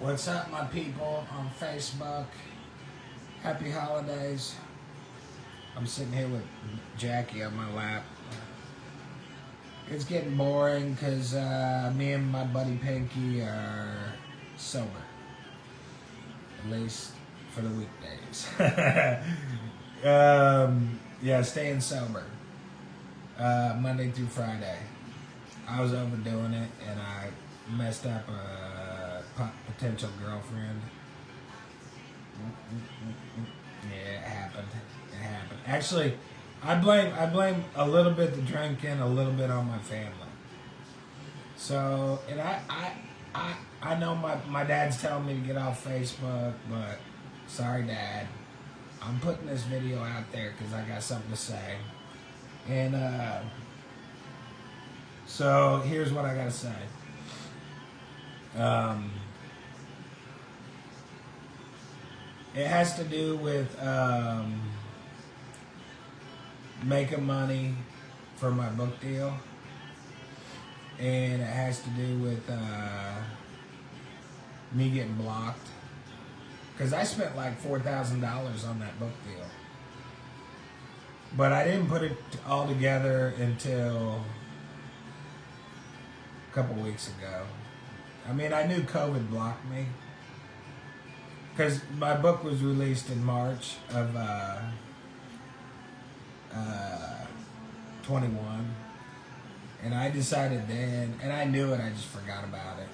What's up, my people on Facebook? Happy holidays. I'm sitting here with Jackie on my lap. It's getting boring because me and my buddy Pinky are sober. At least for the weekdays. Yeah, staying sober. Monday through Friday. I was overdoing it and I messed up a potential girlfriend. Yeah, it happened. It happened. Actually, I blame a little bit the drinking, a little bit on my family. So, and I know my dad's telling me to get off Facebook, but sorry, Dad. I'm putting this video out there because I got something to say. And so here's what I gotta say. It has to do with making money for my book deal, and it has to do with me getting blocked because I spent like $4,000 on that book deal, but I didn't put it all together until a couple weeks ago. I mean, I knew COVID blocked me because my book was released in March of 21, and I decided then, and I knew it, I just forgot about it.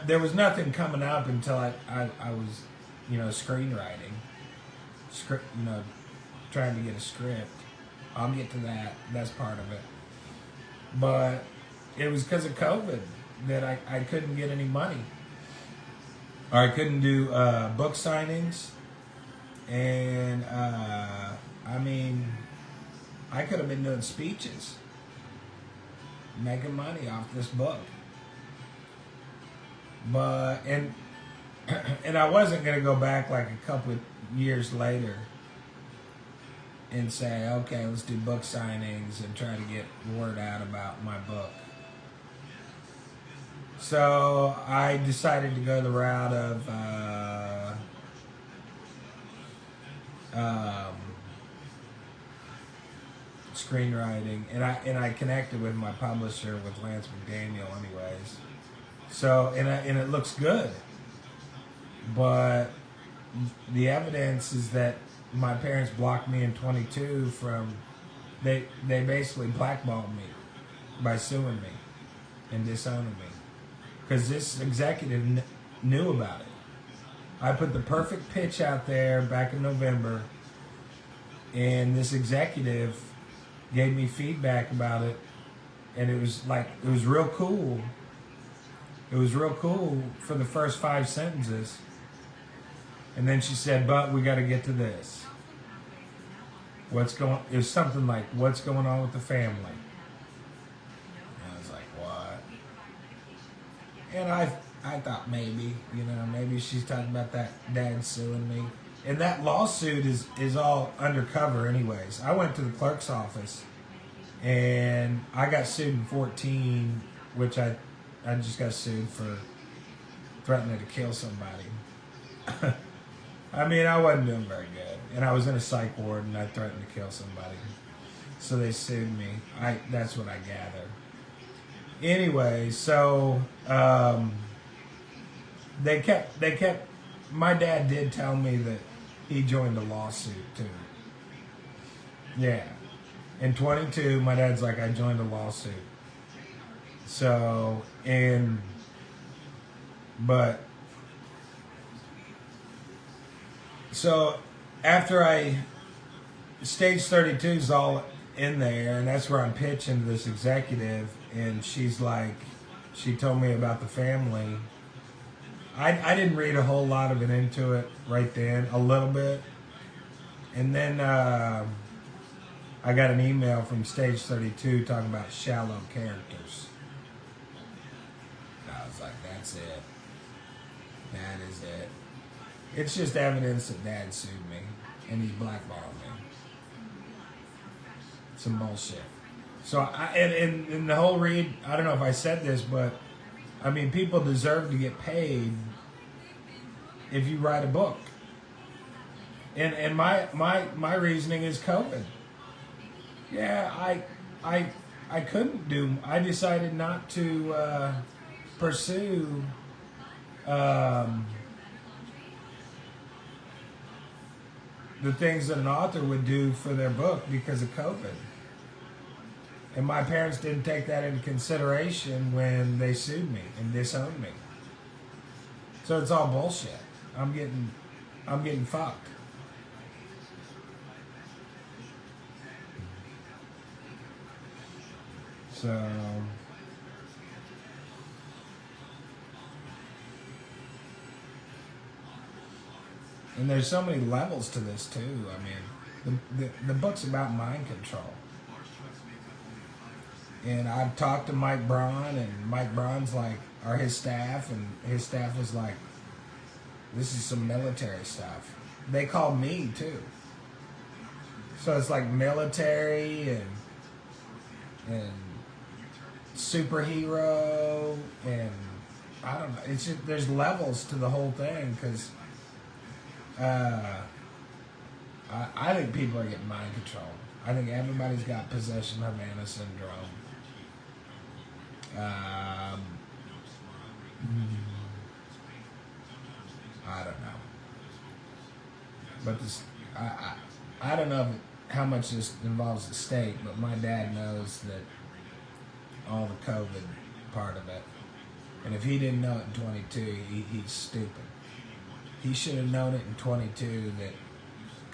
There was nothing coming up until I was, screenwriting, trying to get a script. I'll get to that. That's part of it. But it was because of COVID that I couldn't get any money. Or I couldn't do book signings. And, I could have been doing speeches, making money off this book. But, and I wasn't going to go back like a couple of years later and say, okay, let's do book signings and try to get word out about my book. So I decided to go the route of screenwriting, and I connected with my publisher, with Lance McDaniel, anyways. So and it looks good, but the evidence is that my parents blocked me in 22 from. They basically blackballed me by suing me and disowning me. Because this executive knew about it. I put the perfect pitch out there back in November, and this executive gave me feedback about it, and it was real cool. It was real cool for the first 5 sentences, and then she said, "But we got to get to this. It was something like, what's going on with the family?" And I thought maybe she's talking about that dad suing me. And that lawsuit is all undercover anyways. I went to the clerk's office and I got sued in 14, which I just got sued for threatening to kill somebody. I mean, I wasn't doing very good. And I was in a psych ward and I threatened to kill somebody. So they sued me. That's what I gather. Anyway, so they kept. My dad did tell me that he joined a lawsuit too. Yeah, in 22, my dad's like, I joined a lawsuit. So after Stage 32 is all in there, and that's where I'm pitching to this executive, and she's like, she told me about the family. I didn't read a whole lot of it into it right then, a little bit, and then I got an email from Stage 32 talking about shallow characters. I was like, that's it. That is it. It's just evidence that Dad sued me and he's blackballing me. Some bullshit. So and the whole read, I don't know if I said this, but I mean, people deserve to get paid if you write a book. And my reasoning is COVID. Yeah, I couldn't do. I decided not to pursue the things that an author would do for their book because of COVID. And my parents didn't take that into consideration when they sued me and disowned me. So it's all bullshit. I'm getting fucked. So and there's so many levels to this too. I mean, the book's about mind control. And I've talked to Mike Braun, and Mike Braun's like, or his staff, and his staff was like, this is some military stuff. They called me too. So it's like military and superhero, and I don't know. It's just, there's levels to the whole thing because I think people are getting mind control. I think everybody's got possession Havana syndrome. I don't know, but this I don't know how much this involves the state, but my dad knows that all the COVID part of it, and if he didn't know it in 22, he's stupid. He should have known it in 22 that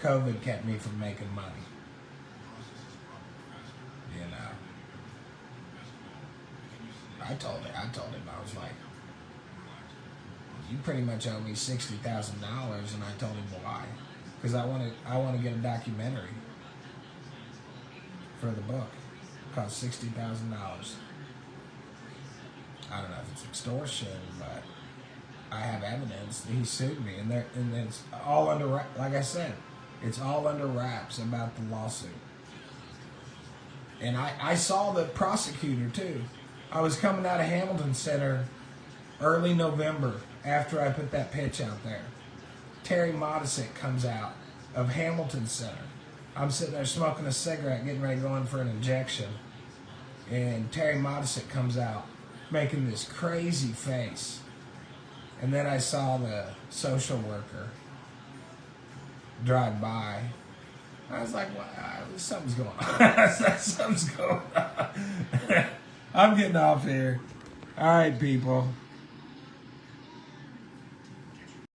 COVID kept me from making money. You know, I told him, I was like, you pretty much owe me $60,000, and I told him why, because I want to get a documentary for the book. It cost $60,000. I don't know if it's extortion, but I have evidence that he sued me, and it's all under, like I said, it's all under wraps about the lawsuit. And I saw the prosecutor too. I was coming out of Hamilton Center early November after I put that pitch out there. Terry Modesick comes out of Hamilton Center. I'm sitting there smoking a cigarette, getting ready to go in for an injection. And Terry Modesick comes out making this crazy face. And then I saw the social worker drive by. I was like, wow, something's going on. Something's going on. I'm getting off here. All right, people.